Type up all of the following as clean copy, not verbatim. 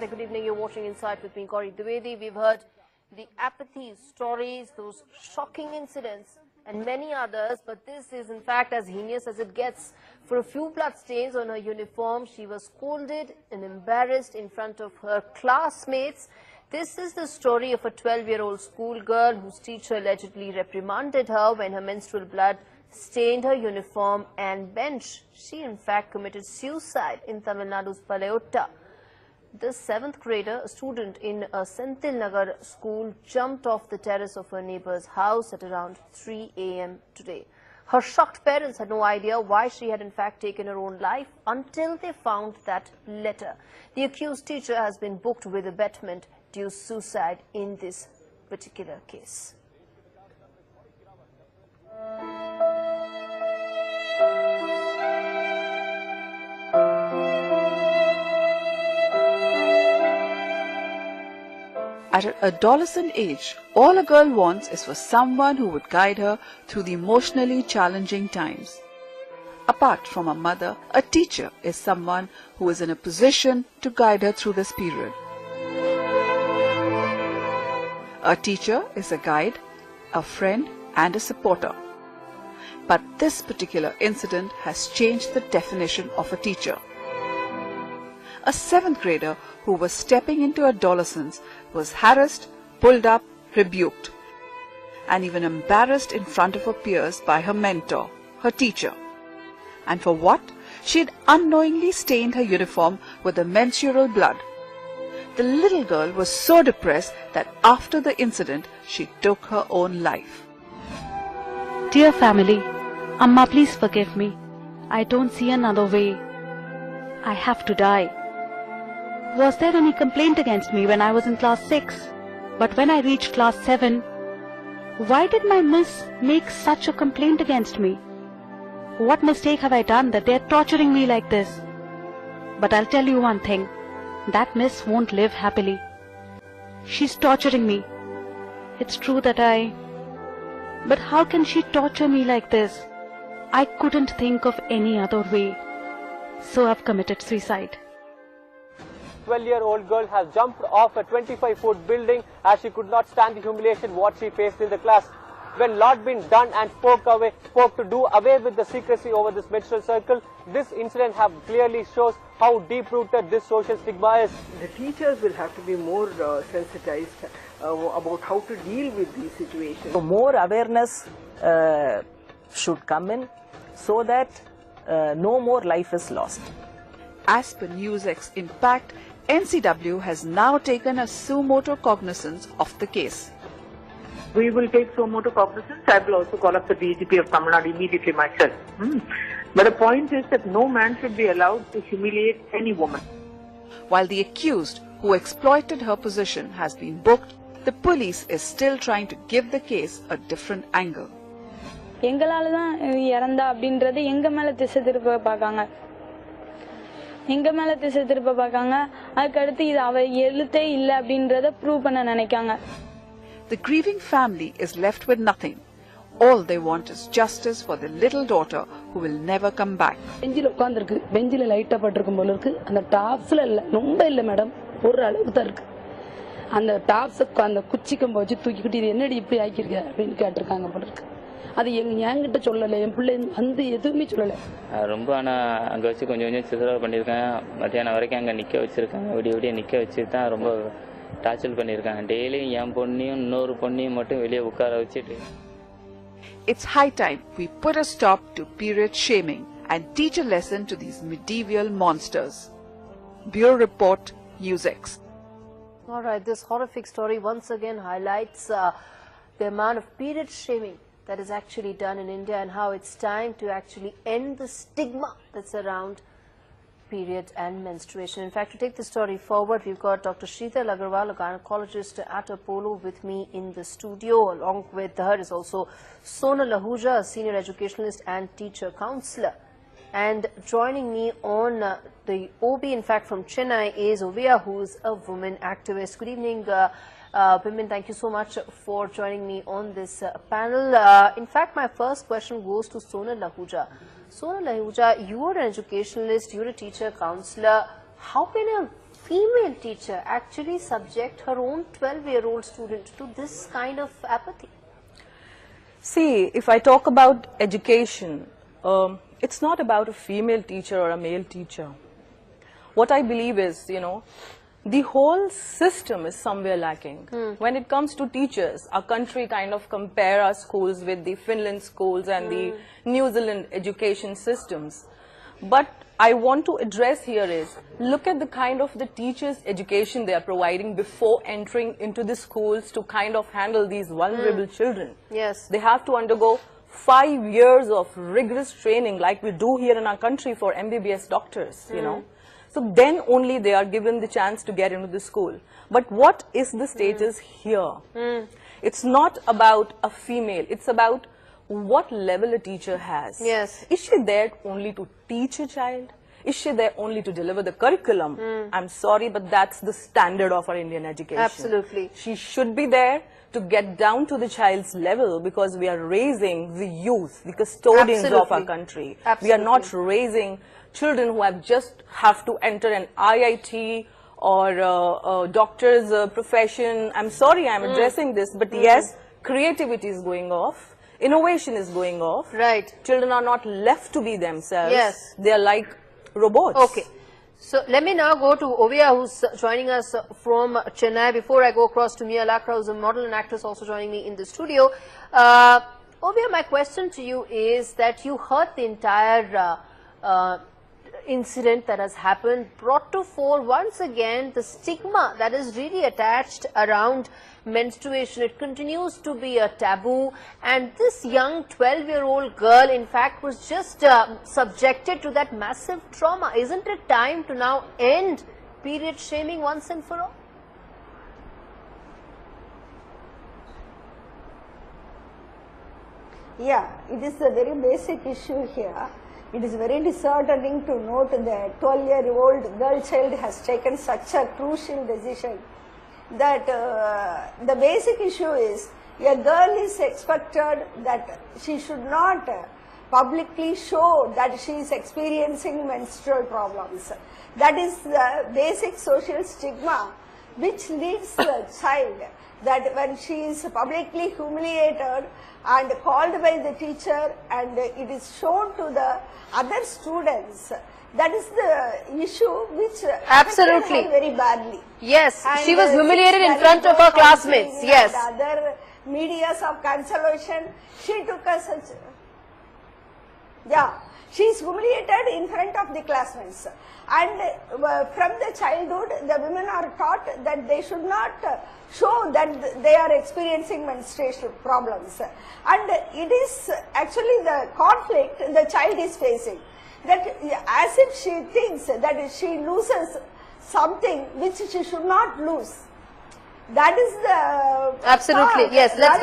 Namaste. Good evening. You're watching Insight with me, Gauri Dwivedi. We've heard the apathy stories, those shocking incidents, and many others. But this is, in fact, as heinous as it gets. For a few blood stains on her uniform, she was scolded and embarrassed in front of her classmates. This is the story of a 12-year-old schoolgirl whose teacher allegedly reprimanded her when her menstrual blood stained her uniform and bench. She, in fact, committed suicide in Tamil Nadu's Palayotta. The 7th grader, a student in a Senthil Nagar school, jumped off the terrace of her neighbor's house at around 3 a.m. today. Her shocked parents had no idea why she had in fact taken her own life until they found that letter. The accused teacher has been booked with abetment due suicide in this particular case. At an adolescent age, all a girl wants is for someone who would guide her through the emotionally challenging times. Apart from a mother, a teacher is someone who is in a position to guide her through this period. A teacher is a guide, a friend, and a supporter. But this particular incident has changed the definition of a teacher. A 7th grader who was stepping into adolescence was harassed, pulled up, rebuked, and even embarrassed in front of her peers by her mentor, her teacher. And for what? She had unknowingly stained her uniform with the menstrual blood. The little girl was so depressed that after the incident, she took her own life. Dear family, Amma, please forgive me. I don't see another way. I have to die. Was there any complaint against me when I was in class 6? But when I reached class 7, why did my miss make such a complaint against me? What mistake have I done that they're torturing me like this? But I'll tell you one thing, that miss won't live happily. She's torturing me. It's true that But how can she torture me like this? I couldn't think of any other way. So I've committed suicide. 12-year-old girl has jumped off a 25-foot building as she could not stand the humiliation what she faced in the class. When lot been done and spoke to do away with the secrecy over this menstrual circle, this incident have clearly shows how deep-rooted this social stigma is. The teachers will have to be more sensitized about how to deal with these situations. So more awareness should come in so that no more life is lost. As per NewsX's Impact, NCW has now taken a suo motu cognizance of the case. We will take suo motu cognizance. I will also call up the DGP of Tamil Nadu immediately myself. But the point is that no man should be allowed to humiliate any woman. While the accused who exploited her position has been booked, the police is still trying to give the case a different angle. எங்க மேல திசை திருப்ப பார்க்காங்க அதுக்கு அடுத்து இது அவ எழுத்தே இல்ல அப்படின்றத ப்ரூவ் பண்ண நினைக்காங்க. The grieving family is left with nothing. All they want is justice for their little daughter who will never come back. பெஞ்சில உட்கார்ந்திருக்கு, பெஞ்சில லைட்டா பட்டிருக்கும் போல இருக்கு. அந்த டாப்ஸ்ல இல்ல, ரொம்ப இல்ல மேடம், ஒரு அளவு தான் இருக்கு. அந்த டாப்ஸ் அந்த குச்சிக்கம் வச்சு தூக்கிக்கிட்டு இது என்னடி இப்படி ஆக்கிருக்க அப்படின்னு கேட்டிருக்காங்க போல இருக்கு. அது என்கிட்ட சொல்லலை, என் பிள்ளை வந்து எதுவுமே சொல்லலை. ரொம்ப ஆனால் அங்கே வச்சு கொஞ்சம் கொஞ்சம் சிசரவு பண்ணியிருக்கேன். மத்தியானம் வரைக்கும் அங்கே நிற்க வச்சுருக்காங்க, விடிய நிற்க வச்சு தான் ரொம்ப டார்ச்சர் பண்ணியிருக்காங்க. டெய்லியும் என் பொண்ணையும் இன்னொரு பொண்ணையும் மட்டும் வெளியே உட்கார வச்சுட்டு. It's high time we put a stop to period shaming and teach a lesson to these medieval monsters. Bureau Report, NewsX. All right, this horrific story once again highlights the amount of period shaming that is actually done in India and how it's time to actually end the stigma that's around period and menstruation. In fact, to take the story forward, we've got Dr. Sheetal Agarwal, a gynecologist at Apollo, with me in the studio. Along with her is also Sonal Ahuja, a senior educationalist and teacher counselor. And joining me on the OB, in fact, from Chennai is Ovia, who is a woman activist. Good evening, women. Thank you so much for joining me on this panel. In fact, my first question goes to Sonal Ahuja. Sonal Ahuja, you are an educationalist, you're a teacher, counselor. How can a female teacher actually subject her own 12-year-old student to this kind of apathy? See, if I talk about education, it's not about a female teacher or a male teacher. What I believe is, the whole system is somewhere lacking. When it comes to teachers, our country kind of compare our schools with the Finland schools and the New Zealand education systems. But I want to address here is, look at the kind of the teachers' education they are providing before entering into the schools to kind of handle these vulnerable children. Yes. They have to undergo 5 years of rigorous training like we do here in our country for MBBS doctors, So then only they are given the chance to get into the school. But what is the status here? It's not about a female, it's about what level a teacher has. Yes. Is she there only to teach a child? Is she there only to deliver the curriculum? I'm sorry, but that's the standard of our Indian education. Absolutely. She should be there to get down to the child's level, because we are raising the youth, the custodians of our country. We are not raising children who have to enter an IIT or a doctor's profession. I'm sorry I'm addressing this, but yes, creativity is going off. Innovation is going off. Right. Children are not left to be themselves. Yes. They are like robots. Okay. So let me now go to Ovia, who's joining us from Chennai. Before I go across to Mia Lakra, who's a model and actress also joining me in the studio. Ovia, my question to you is that you heard the entire incident that has happened, brought to fore once again the stigma that is really attached around menstruation. It continues to be a taboo, and this young 12-year-old girl in fact was just subjected to that massive trauma. Isn't it time to now end period shaming once and for all? Yeah, it is a very basic issue here. It is very disheartening to note that 12-year-old girl child has taken such a crucial decision, that the basic issue is a girl is expected that she should not publicly show that she is experiencing menstrual problems. That is the basic social stigma which leads the child, that when she is publicly humiliated and called by the teacher and it is shown to the other students, that is the issue which absolutely affected her very badly. Yes, and she was humiliated in front of her classmates. Yes. And other medias of consolation, she took a such, she is humiliated in front of the classmates. And from the childhood, the women are taught that they should not show that they are experiencing menstruation problems. And it is actually the conflict the child is facing, that as if she thinks that she loses something which she should not lose. That is the absolutely thought. Yes. Let's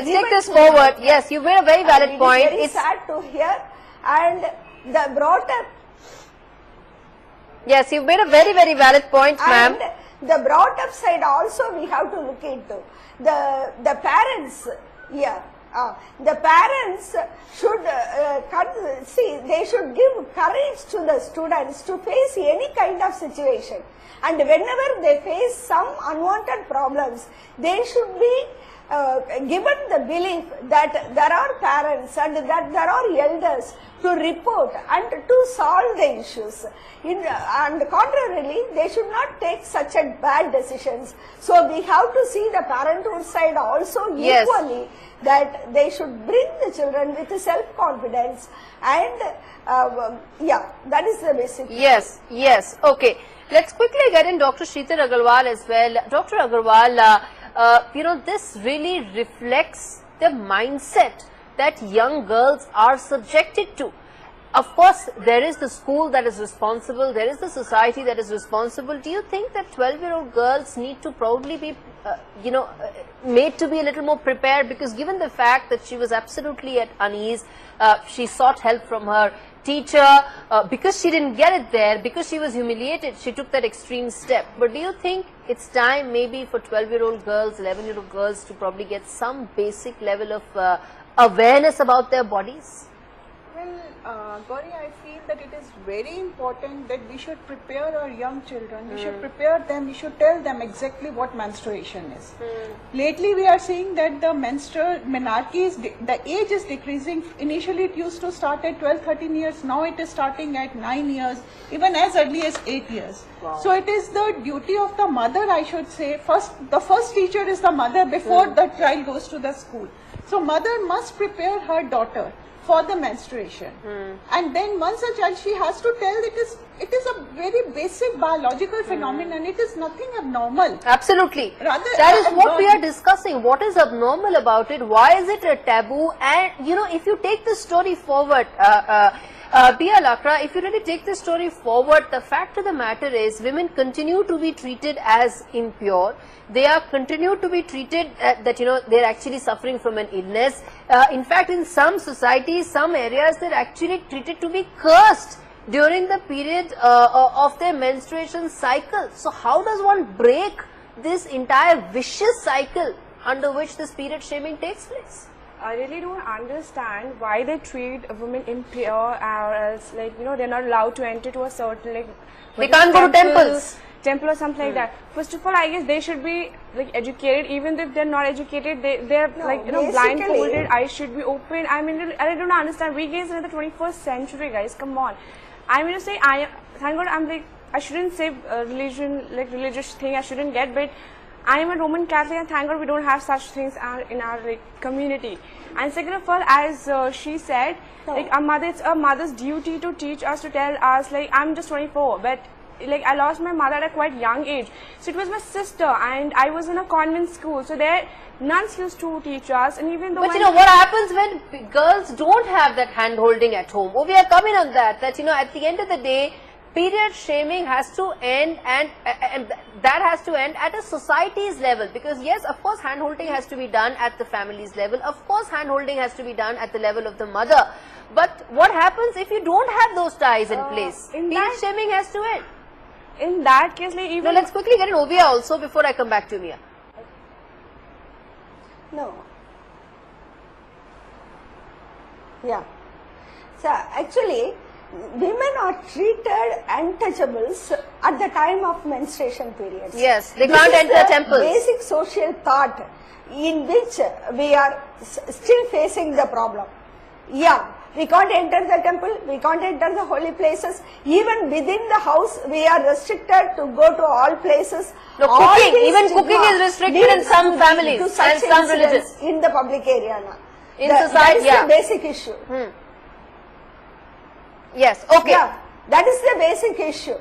take this forward. Yes, you made a very valid point. It's sad to hear, and the brought up. Yes, you've made a very, very valid point, ma'am. And the brought up side also we have to look into. The parents, the parents should see, they should give courage to the students to face any kind of situation. And whenever they face some unwanted problems, they should be given the belief that there are parents and that there are elders to report and to solve the issues. And contrarily, they should not take such a bad decisions. So we have to see the parenthood side also equally, that they should bring the children with self-confidence, and that is the basic. Yes. Okay. Let's quickly get in Dr. Sheetal Agarwal as well. Dr. Agarwal, this really reflects the mindset that young girls are subjected to. Of course, there is the school that is responsible, there is the society that is responsible. Do you think that 12-year-old girls need to probably be, made to be a little more prepared? Because given the fact that she was absolutely at unease, she sought help from her teacher, because she didn't get it there, because she was humiliated, she took that extreme step. But do you think it's time maybe for 12-year-old girls, 11-year-old girls to probably get some basic level of awareness about their bodies? Well, Gauri, I feel that it is very important that we should prepare our young children. We should prepare them. We should tell them exactly what menstruation is. Lately, we are seeing that the menstrual menarche the age is decreasing. Initially, it used to start at 12-13 years. Now, it is starting at 9 years, even as early as 8 years. Wow. So, it is the duty of the mother, I should say. The first teacher is the mother before the child goes to the school. So, mother must prepare her daughter for the menstruation, and then once a child, she has to tell it is a very basic biological phenomenon. It is nothing abnormal. Absolutely. Rather, that is what we are discussing. What is abnormal about it? Why is it a taboo? And you know, if you take this story forward, Pia Lakra, if you really take this story forward, the fact of the matter is women continue to be treated as impure. They are continue to be treated that, you know, they are actually suffering from an illness. In fact, in some societies, some areas, they are actually treated to be cursed during the period of their menstruation cycle. So how does one break this entire vicious cycle under which this period shaming takes place? I really don't understand why they treat a woman impure, or else, like, you know, they're not allowed to enter to a certain, like, they can't go to temples. Temple or something like that. First of all, I guess they should be like educated. Even if they're not educated, they're like, you know, blindfolded. Eyes should be open. I mean, I don't understand. We guys in the 21st century, guys. Come on. I'm going to say, thank God, I'm like, I shouldn't say religion, like religious thing. I shouldn't get, but I am a Roman Catholic, and thank God we don't have such things in our like community. And second of all, as she said, like it's a mother's duty to teach us, to tell us. Like, I'm just 24, but like I lost my mother at a quite young age, so it was my sister, and I was in a convent school, so there nuns used to teach us. And even though, but you know what happens when girls don't have that hand holding at home? Oh, we are coming on that, you know, at the end of the day, period shaming has to end, and that has to end at a society's level, because yes, of course, hand holding has to be done at the family's level. Of course, hand holding has to be done at the level of the mother. But what happens if you don't have those ties in place? Period shaming has to end. In that case, like, even... No, let's quickly get an Ovia also before I come back to Mia. No. Yeah. So, actually, women are treated untouchables at the time of menstruation periods. Yes, they can't enter temples. Basic social thought in which we are still facing the problem. Yeah, we can't enter the temple, we can't enter the holy places. Even within the house, we are restricted to go to all places. No, all cooking, even cooking is restricted in some families and some religions. In the public area now. In society, that is the basic issue. Yes, okay. Yeah, that is the basic issue.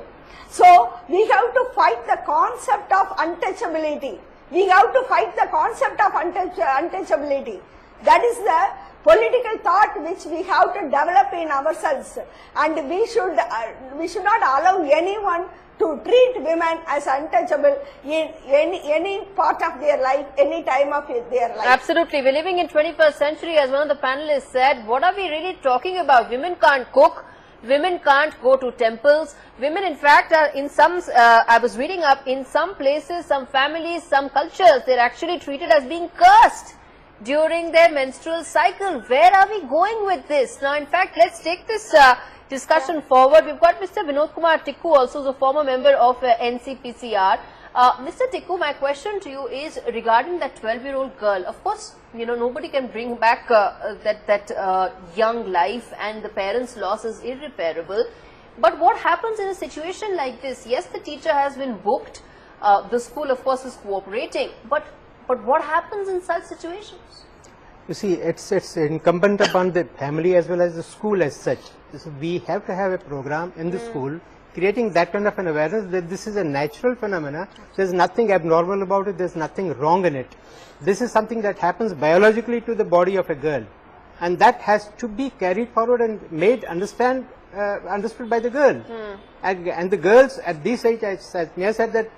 So, we have to fight the concept of untouchability. We have to fight the concept of untouchability. That is the political thought which we have to develop in ourselves, and we should not allow anyone to treat women as untouchable in any part of their life, any time of their life. Absolutely. We're living in 21st century, as one of the panelists said. What are we really talking about? Women can't cook. Women can't go to temples. Women, in fact, are in some, I was reading up, in some places, some families, some cultures, they're actually treated as being cursed during their menstrual cycle. Where are we going with this? Now, in fact, let's take this discussion forward. We've got Mr. Vinod Kumar Tikku, also the former member of NCPCR. Mr. Tikku, my question to you is regarding that 12-year-old girl. Of course, you know, nobody can bring back that young life, and the parents' loss is irreparable. But what happens in a situation like this? Yes, the teacher has been booked. The school, of course, is cooperating. But what happens in such situations? You see, it's incumbent upon the family as well as the school as such. So we have to have a program in the school creating that kind of an awareness that this is a natural phenomena. There's nothing abnormal about it. There's nothing wrong in it. This is something that happens biologically to the body of a girl, and that has to be carried forward and made understood by the girl. And the girls at this age, as Mia said, that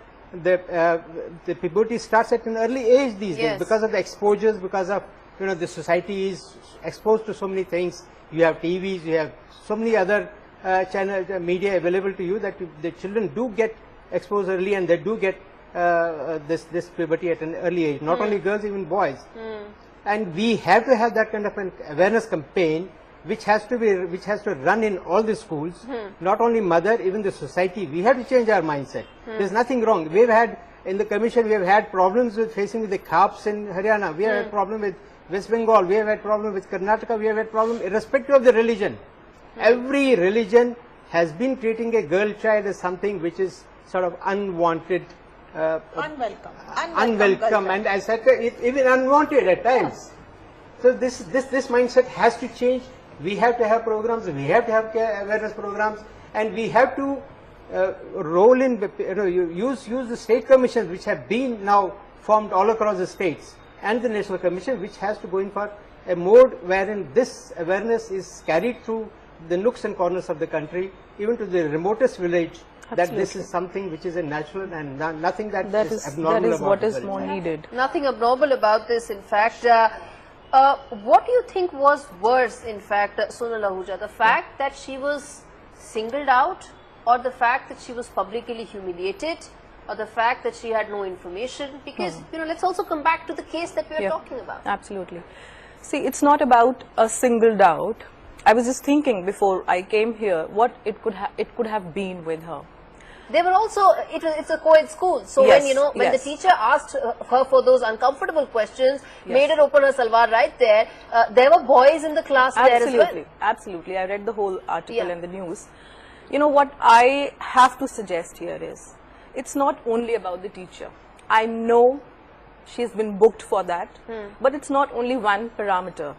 the puberty starts at an early age these days because of the exposures, because of, you know, the society is exposed to so many things. You have TVs, you have so many other channels, media available to you, that the children do get exposed early, and they do get this puberty at an early age. Not only girls, even boys. And we have to have that kind of an awareness campaign which has to run in all the schools, not only mother, even the society. We have to change our mindset. There's nothing wrong. We've had, in the commission, we have had problems with facing with the CAPs in Haryana. We have had problem with West Bengal. We have had problem with Karnataka. We have had problem irrespective of the religion. Every religion has been treating a girl child as something which is sort of unwanted, unwelcome, and as such, even unwanted at times. So this mindset has to change. We have to have programs, we have to have awareness programs, and we have to roll in, use the state commissions which have been now formed all across the states, and the national commission, which has to go in for a mode wherein this awareness is carried through the nooks and corners of the country, even to the remotest village. That this is something which is a natural and nothing that is abnormal. That is what is more needed. Nothing abnormal about this, in fact. What do you think was worse, in fact, Sonal Ahuja, the fact that she was singled out, or the fact that she was publicly humiliated, or the fact that she had no information? Because, let's also come back to the case that we are talking about. Absolutely. See, it's not about a singled out. I was just thinking before I came here what it could have been with her. They were also, it's a co-ed school. So when the teacher asked her for those uncomfortable questions, made her open her salwar right there, there were boys in the class there as well. Absolutely. I read the whole article in the news. You know what I have to suggest here is, it's not only about the teacher. I know she's been booked for that, but it's not only one parameter.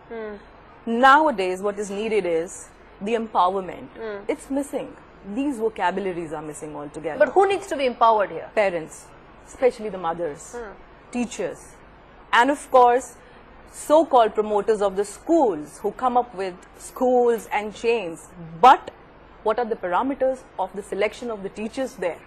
Nowadays what is needed is the empowerment. It's missing. These vocabularies are missing altogether. But who needs to be empowered here? Parents, especially the mothers, teachers, and of course so-called promoters of the schools who come up with schools and chains. But what are the parameters of the selection of the teachers there?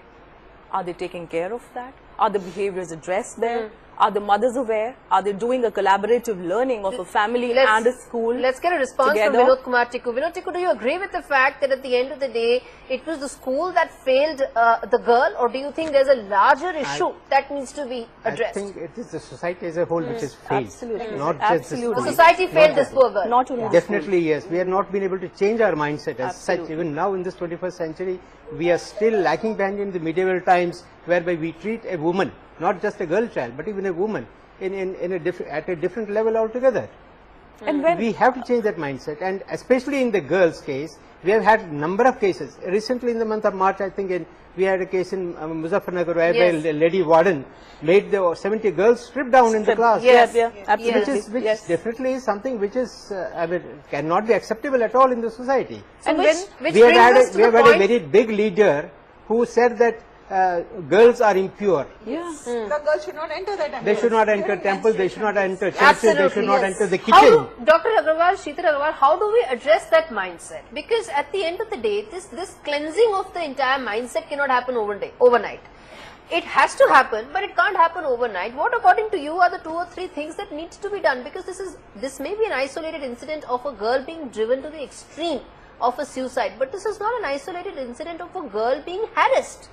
Are they taking care of that? Are the behaviors addressed there? Are the mothers aware? Are they doing a collaborative learning of a family and a school? Let's get a response from Vinod Kumar Tikku. Vinod Tikku, do you agree with the fact that at the end of the day, it was the school that failed the girl, or do you think there's a larger issue that needs to be addressed? I think it is the society as a whole which has failed. Absolutely. Not just the school. The society failed this poor girl. Not only Definitely, yes. We have not been able to change our mindset as such. Even now in this 21st century, we are still lacking behind in the medieval times, whereby we treat a woman, not just a girl child, but even a woman, at a different level altogether. And we have to change that mindset, and especially in the girls' case, we have had number of cases. Recently in the month of March, I think we had a case in Muzaffarnagar where a lady warden made the 70 girls strip down in the class. Absolutely. Which definitely is something which is, cannot be acceptable at all in the society. So we have had a very big leader who said that girls are impure. The girls should not enter the temple. They should not enter temples, they should not enter churches, they should not enter the kitchen. Dr. Agrawal, Sheetal Agrawal, how do we address that mindset? Because at the end of the day, this cleansing of the entire mindset cannot happen overnight. It has to happen, but it can't happen overnight. What, according to you, are the 2 or 3 things that needs to be done? Because this may be an isolated incident of a girl being driven to the extreme of a suicide, but this is not an isolated incident of a girl being harassed.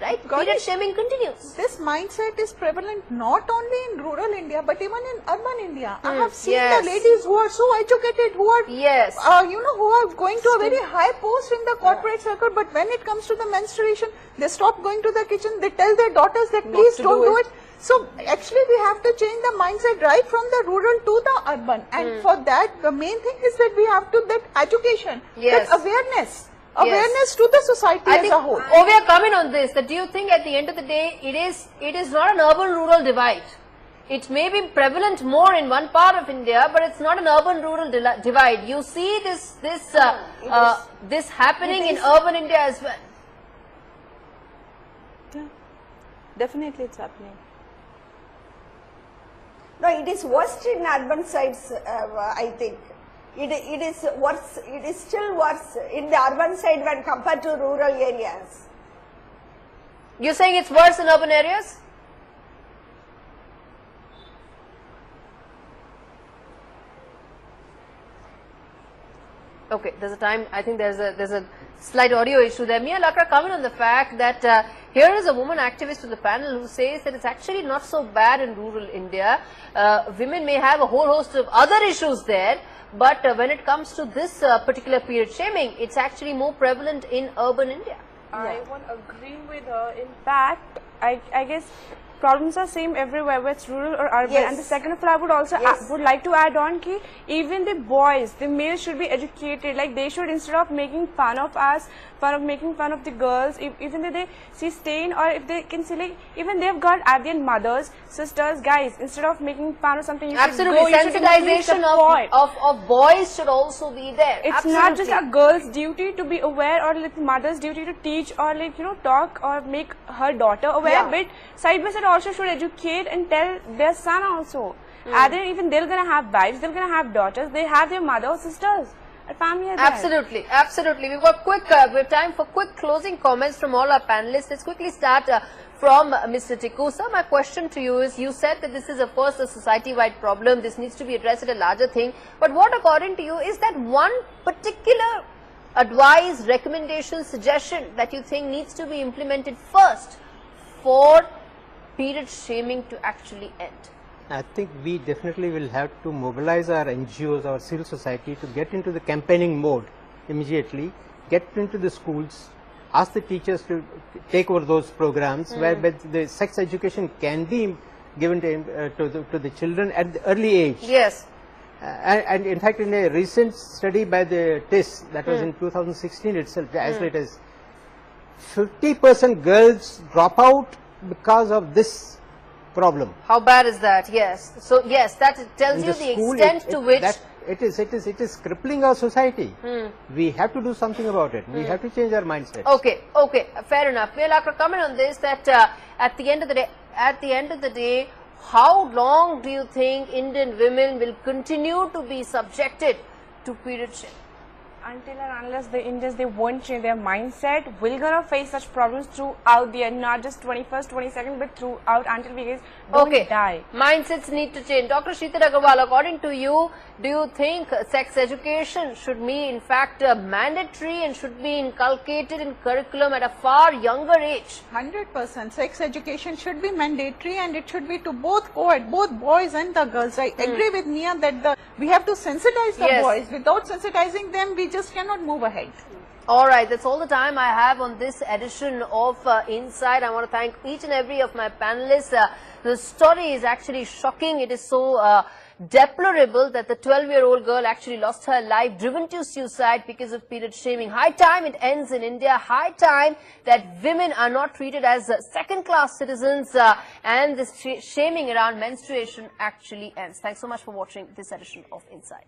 Right? Period shaming continues. This mindset is prevalent not only in rural India, but even in urban India. I have seen the ladies who are so educated, who are, who are going to a very high post in the corporate circle, but when it comes to the menstruation, they stop going to the kitchen, they tell their daughters that please don't do it. So actually we have to change the mindset right from the rural to the urban, and for that the main thing is that we have to, that education, that awareness. Awareness to the society as a whole. We are coming on this. That do you think at the end of the day, it is not an urban-rural divide? It may be prevalent more in one part of India, but it's not an urban-rural divide. You see this happening in urban India as well. Yeah, definitely it's happening. No, it is worst in urban sites, I think. It is worse. It is still worse in the urban side when compared to rural areas. You're saying it's worse in urban areas? Okay, there's a time. I think there's a slight audio issue there. Mia Lakra, comment on the fact that here is a woman activist to the panel who says that it's actually not so bad in rural India. Women may have a whole host of other issues there, But when it comes to this particular period shaming, it's actually more prevalent in urban India. I won't agree with her. In fact, I guess problems are same everywhere, whether it's rural or urban. Yes. And the second of all, I would also would like to add on ki even the boys, the males should be educated. Like they should, instead of making fun of us, making fun of the girls, even if they see stain, or if they can see like even they've got Indian mothers, sisters, guys. Instead of making fun or something, you Absolutely, should go, you should sensitization of boys should also be there. It's not just a girl's duty to be aware, or like mother's duty to teach, or like talk or make her daughter aware, but side by side also should educate and tell their son also. Either even they're gonna have wives, they're gonna have daughters, they have their mother or sisters. Family are there. Absolutely, absolutely. We've got we have time for quick closing comments from all our panelists. Let's quickly start from Mr. Tikku. Sir, my question to you is, you said that this is of course a society-wide problem, this needs to be addressed at a larger thing, but what according to you is that one particular advice, recommendation, suggestion that you think needs to be implemented first for period shaming to actually end? I think we definitely will have to mobilize our NGOs, our civil society, to get into the campaigning mode immediately, get into the schools, ask the teachers to take over those programs where the sex education can be given to the children at the early age. Yes. And in fact, in a recent study by the TIS, that was in 2016 itself, as late as 50% girls drop out because of this problem. How bad is that? Yes. So yes, that tells you the extent to which it is crippling our society. We have to do something about it. We have to change our mindset. Okay, fair enough. We'll have to comment on this, that at the end of the day, how long do you think Indian women will continue to be subjected to period shaming? Until and unless the Indians, they won't change their mindset, we're gonna face such problems throughout the end, not just 21st, 22nd, but throughout until we guys don't die. Mindsets need to change. Dr. Sheetal Agarwal, according to you, do you think sex education should be in fact mandatory and should be inculcated in curriculum at a far younger age? 100%. Sex education should be mandatory, and it should be to both boys and the girls. I agree with Nia that we have to sensitize the boys. Without sensitizing them, we just cannot move ahead. Alright, that's all the time I have on this edition of Inside. I want to thank each and every of my panelists. The story is actually shocking. It is so deplorable that the 12-year-old girl actually lost her life, driven to suicide because of period shaming. High time it ends in India. High time that women are not treated as second-class citizens and this shaming around menstruation actually ends. Thanks so much for watching this edition of Inside.